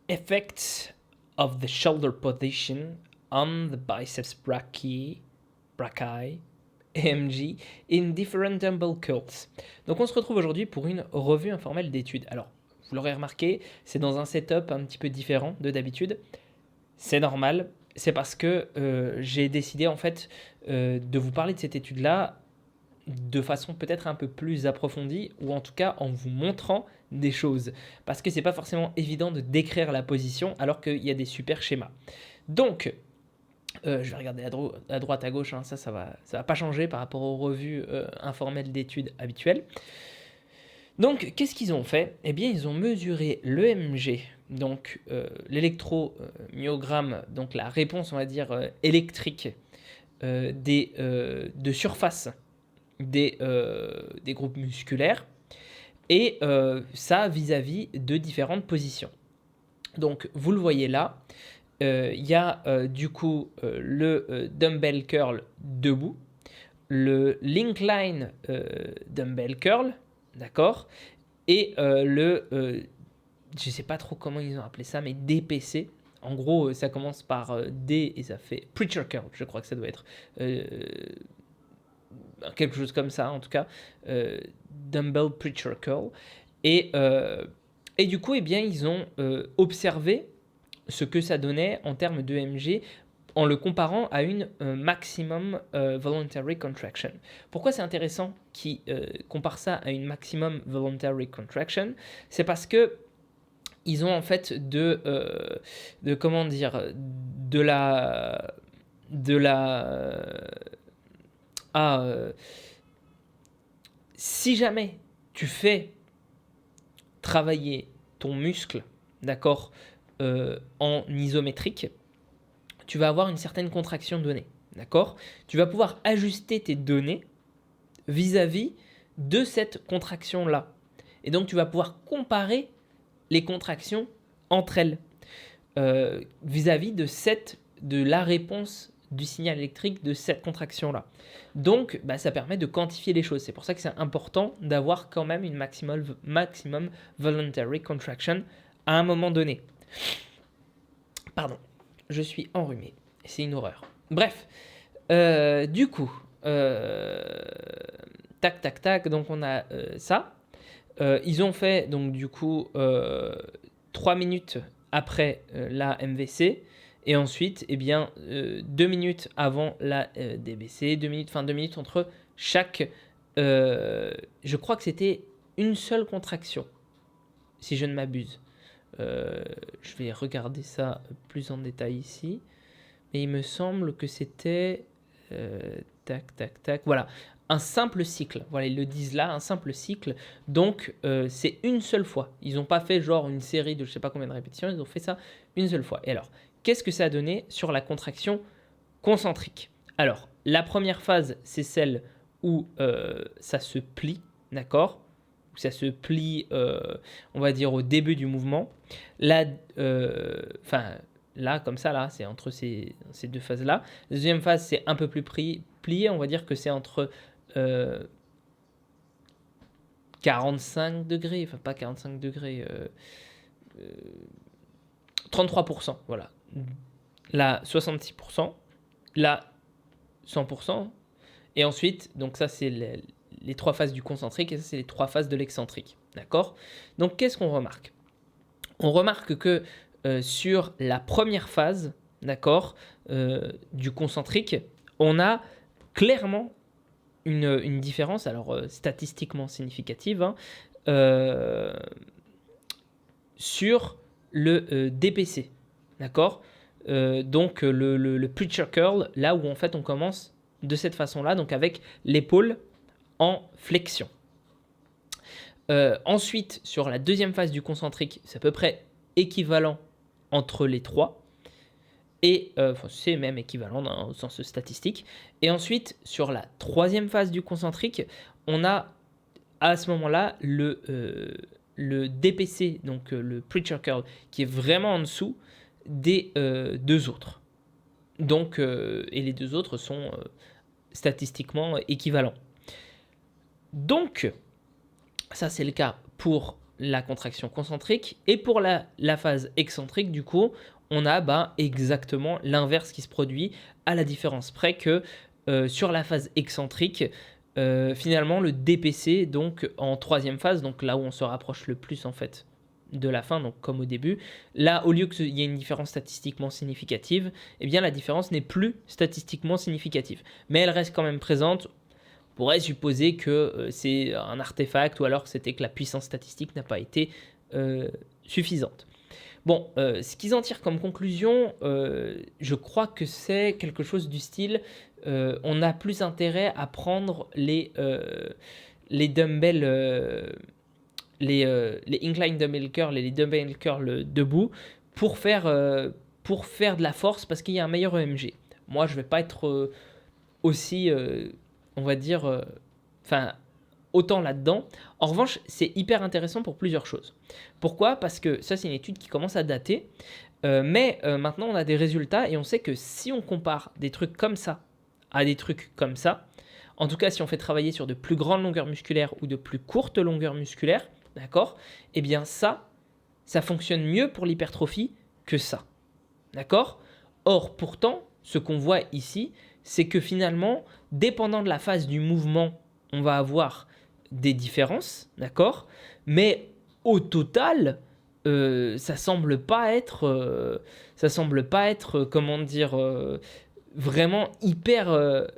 Effects of the shoulder position on the biceps brachii, AMG, in different dumbbell curls. Donc on se retrouve aujourd'hui pour une revue informelle d'études. Alors, vous l'aurez remarqué, c'est dans un setup un petit peu différent de d'habitude. C'est normal, c'est parce que j'ai décidé en fait de vous parler de cette étude-là de façon peut-être un peu plus approfondie, ou en tout cas en vous montrant des choses. Parce que c'est pas forcément évident de décrire la position alors qu'il y a des super schémas. Donc, je vais regarder à droite, à gauche, hein, ça va pas changer par rapport aux revues informelles d'études habituelles. Donc, qu'est-ce qu'ils ont fait? Eh bien, ils ont mesuré l'EMG, donc l'électromyogramme, donc la réponse, on va dire, électrique de surface des groupes musculaires, et ça vis-à-vis de différentes positions. Donc, vous le voyez là, il y a du coup le dumbbell curl debout, le l'incline dumbbell curl, d'accord, et je sais pas trop comment ils ont appelé ça, mais DPC. En gros, ça commence par D et ça fait preacher curl, je crois que ça doit être quelque chose comme ça, en tout cas, dumbbell preacher curl. Et du coup, eh bien, ils ont observé ce que ça donnait en termes d'EMG en le comparant à une maximum voluntary contraction. Pourquoi c'est intéressant qu'ils comparent ça à une maximum voluntary contraction? C'est parce que ils ont en fait comment dire, si jamais tu fais travailler ton muscle, d'accord, en isométrique, tu vas avoir une certaine contraction donnée, d'accord. Tu vas pouvoir ajuster tes données vis-à-vis de cette contraction-là. Et donc, tu vas pouvoir comparer les contractions entre elles vis-à-vis de la réponse du signal électrique de cette contraction-là. Donc, ça permet de quantifier les choses. C'est pour ça que c'est important d'avoir quand même une maximum voluntary contraction à un moment donné. Pardon, je suis enrhumé. C'est une horreur. Bref, du coup, tac, tac, tac, donc on a ça. Ils ont fait, donc du coup, 3 minutes après la MVC, et ensuite, eh bien, 2 minutes avant la DBC, 2 minutes entre chaque... je crois que c'était une seule contraction, si je ne m'abuse. Je vais regarder ça plus en détail ici. Mais il me semble que c'était... tac, tac, tac. Voilà, un simple cycle. Voilà, ils le disent là, un simple cycle. Donc, c'est une seule fois. Ils n'ont pas fait genre une série de je ne sais pas combien de répétitions. Ils ont fait ça une seule fois. Et alors, qu'est-ce que ça a donné sur la contraction concentrique? Alors, la première phase, c'est celle où ça se plie, d'accord? Où ça se plie, on va dire, au début du mouvement. Là, là, comme ça, là, c'est entre ces deux phases-là. La deuxième phase, c'est un peu plus plié. On va dire que c'est entre 45 degrés, enfin pas 45 degrés, 33%, voilà. Là, 66%, là, 100%. Et ensuite, donc ça, c'est les 3 phases du concentrique, et ça, c'est les 3 phases de l'excentrique. D'accord? Donc, qu'est-ce qu'on remarque? On remarque que sur la première phase, d'accord, du concentrique, on a clairement une différence, alors statistiquement significative, hein, sur le DPC, d'accord. Donc le preacher curl, là où en fait on commence de cette façon-là, donc avec l'épaule en flexion. Ensuite, sur la deuxième phase du concentrique, c'est à peu près équivalent entre les trois. Et c'est même équivalent dans le sens statistique. Et ensuite, sur la troisième phase du concentrique, on a à ce moment-là le DPC, donc le preacher curl, qui est vraiment en dessous des deux autres. Donc, et les deux autres sont statistiquement équivalents. Donc, ça c'est le cas pour la contraction concentrique, et pour la phase excentrique, du coup, on a exactement l'inverse qui se produit, à la différence près que sur la phase excentrique, finalement, le DPC, donc en troisième phase, donc là où on se rapproche le plus en fait de la fin, donc comme au début, là, au lieu qu'il y ait une différence statistiquement significative, eh bien la différence n'est plus statistiquement significative. Mais elle reste quand même présente. On pourrait supposer que c'est un artefact ou alors c'était que la puissance statistique n'a pas été suffisante. Bon, ce qu'ils en tirent comme conclusion, je crois que c'est quelque chose du style on a plus intérêt à prendre les dumbbells, les incline dumbbell curl et les dumbbell curl debout pour faire de la force parce qu'il y a un meilleur EMG. Moi, je ne vais pas être aussi, on va dire, autant là-dedans. En revanche, c'est hyper intéressant pour plusieurs choses. Pourquoi ? Parce que ça, c'est une étude qui commence à dater, mais maintenant, on a des résultats et on sait que si on compare des trucs comme ça à des trucs comme ça, en tout cas, si on fait travailler sur de plus grandes longueurs musculaires ou de plus courtes longueurs musculaires, d'accord ? Eh bien ça fonctionne mieux pour l'hypertrophie que ça, d'accord ? Or, pourtant, ce qu'on voit ici, c'est que finalement, dépendant de la phase du mouvement, on va avoir des différences, d'accord ? Mais au total, ça semble pas être, comment dire, vraiment hyper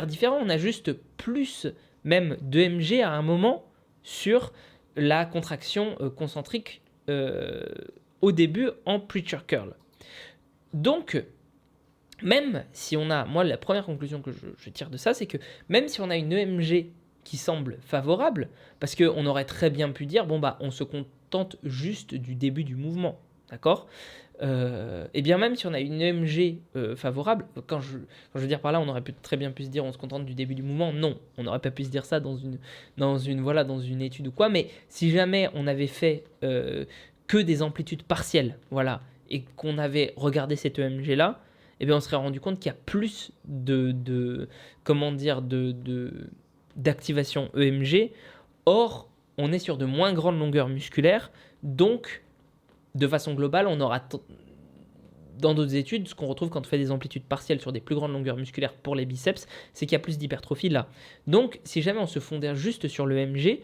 différent. On a juste plus même d'EMG à un moment sur la contraction concentrique au début en preacher curl. Donc, même si on a, moi la première conclusion que je tire de ça, c'est que même si on a une EMG qui semble favorable, parce qu'on aurait très bien pu dire, on se contente juste du début du mouvement, d'accord ? Et bien même si on a une EMG favorable, quand je veux dire par là, on aurait très bien pu se dire on se contente du début du mouvement. Non, on n'aurait pas pu se dire ça dans une étude ou quoi. Mais si jamais on avait fait que des amplitudes partielles, voilà, et qu'on avait regardé cette EMG là, eh bien on serait rendu compte qu'il y a plus d'activation EMG. Or, on est sur de moins grandes longueurs musculaires, donc de façon globale, on aura dans d'autres études, ce qu'on retrouve quand on fait des amplitudes partielles sur des plus grandes longueurs musculaires pour les biceps, c'est qu'il y a plus d'hypertrophie là. Donc, si jamais on se fondait juste sur le MG,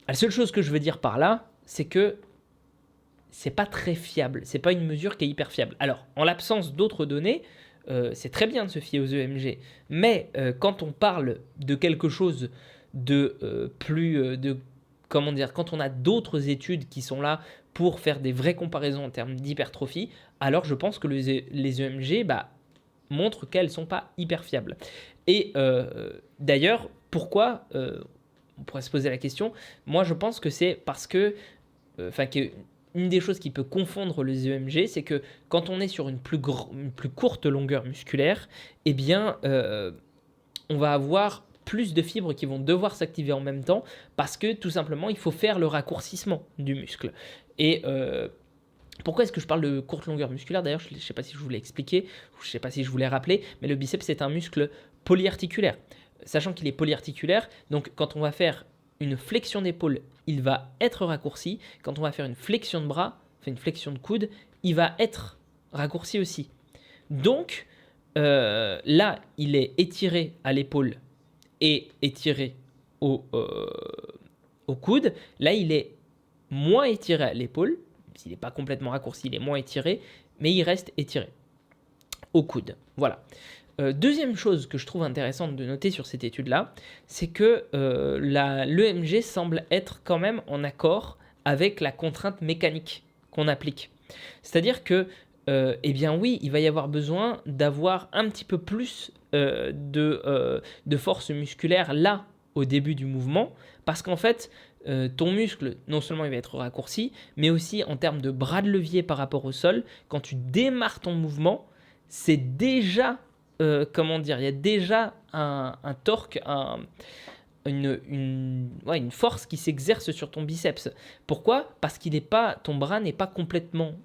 la seule chose que je veux dire par là, c'est que c'est pas très fiable. C'est pas une mesure qui est hyper fiable. Alors, en l'absence d'autres données, c'est très bien de se fier aux EMG. Mais quand on parle de quelque chose de quand on a d'autres études qui sont là pour faire des vraies comparaisons en termes d'hypertrophie, alors je pense que les EMG montrent qu'elles ne sont pas hyper fiables. Et d'ailleurs, pourquoi on pourrait se poser la question. Moi, je pense que c'est parce que une des choses qui peut confondre les EMG, c'est que quand on est sur une plus courte longueur musculaire, eh bien, on va avoir plus de fibres qui vont devoir s'activer en même temps parce que tout simplement, il faut faire le raccourcissement du muscle. Et pourquoi est-ce que je parle de courte longueur musculaire ? D'ailleurs, je ne sais pas si je vous l'ai expliqué, je ne sais pas si je vous l'ai rappelé, mais le biceps, c'est un muscle polyarticulaire. Sachant qu'il est polyarticulaire, donc quand on va faire une flexion d'épaule, il va être raccourci. Quand on va faire une flexion de bras, une flexion de coude, il va être raccourci aussi. Donc, là, il est étiré à l'épaule et étiré au coude. Là, il est moins étiré à l'épaule. S'il n'est pas complètement raccourci, il est moins étiré, mais il reste étiré au coude. Voilà. Deuxième chose que je trouve intéressante de noter sur cette étude-là, c'est que l'EMG semble être quand même en accord avec la contrainte mécanique qu'on applique. C'est-à-dire que, eh bien oui, il va y avoir besoin d'avoir un petit peu plus de force musculaire là, au début du mouvement, parce qu'en fait, ton muscle, non seulement il va être raccourci, mais aussi en termes de bras de levier par rapport au sol, quand tu démarres ton mouvement, c'est déjà... il y a déjà un torque, une force qui s'exerce sur ton biceps. Pourquoi ? Parce ton bras n'est pas complètement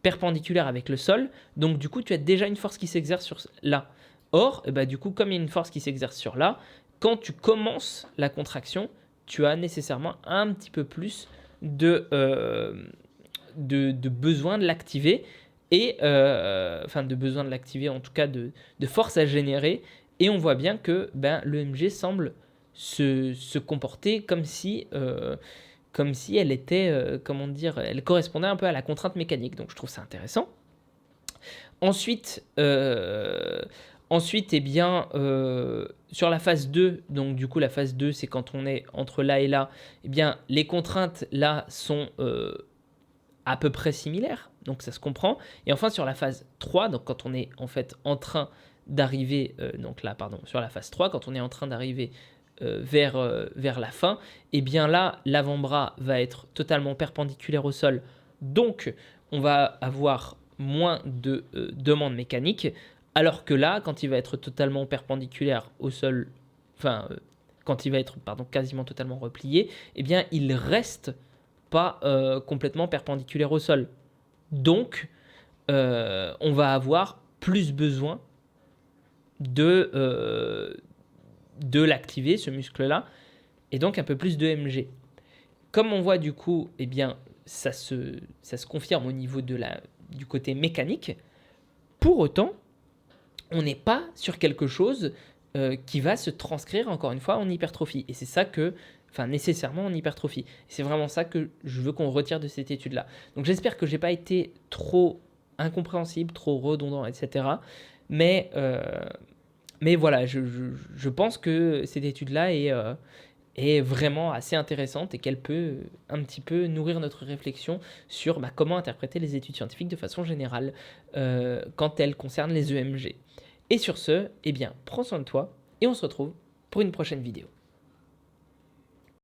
perpendiculaire avec le sol, donc du coup tu as déjà une force qui s'exerce sur là. Or, du coup, comme il y a une force qui s'exerce sur là, quand tu commences la contraction, tu as nécessairement un petit peu plus de besoin de l'activer et enfin de besoin de l'activer, en tout cas de force à générer. Et on voit bien que l'EMG semble se comporter comme si elle était, comment dire, elle correspondait un peu à la contrainte mécanique. Donc je trouve ça intéressant. Ensuite, eh bien, sur la phase 2, donc du coup la phase 2, c'est quand on est entre là et là, eh bien, les contraintes là sont à peu près similaires, donc ça se comprend. Et enfin sur la phase 3, donc quand on est en fait en train d'arriver, donc là, pardon, sur la phase 3, quand on est en train d'arriver vers la fin, et bien là, l'avant-bras va être totalement perpendiculaire au sol, donc on va avoir moins de demandes mécaniques, alors que là, quand il va être totalement perpendiculaire au sol, enfin, quand il va être quasiment totalement replié, eh bien, il reste pas complètement perpendiculaire au sol. Donc, on va avoir plus besoin de l'activer, ce muscle-là, et donc un peu plus de MG. Comme on voit du coup, eh bien, ça se confirme au niveau du côté mécanique. Pour autant, on n'est pas sur quelque chose qui va se transcrire encore une fois en hypertrophie. Et c'est ça nécessairement en hypertrophie. C'est vraiment ça que je veux qu'on retire de cette étude-là. Donc j'espère que je n'ai pas été trop incompréhensible, trop redondant, etc. Mais voilà, je pense que cette étude-là est vraiment assez intéressante et qu'elle peut un petit peu nourrir notre réflexion sur comment interpréter les études scientifiques de façon générale quand elles concernent les EMG. Et sur ce, eh bien, prends soin de toi et on se retrouve pour une prochaine vidéo.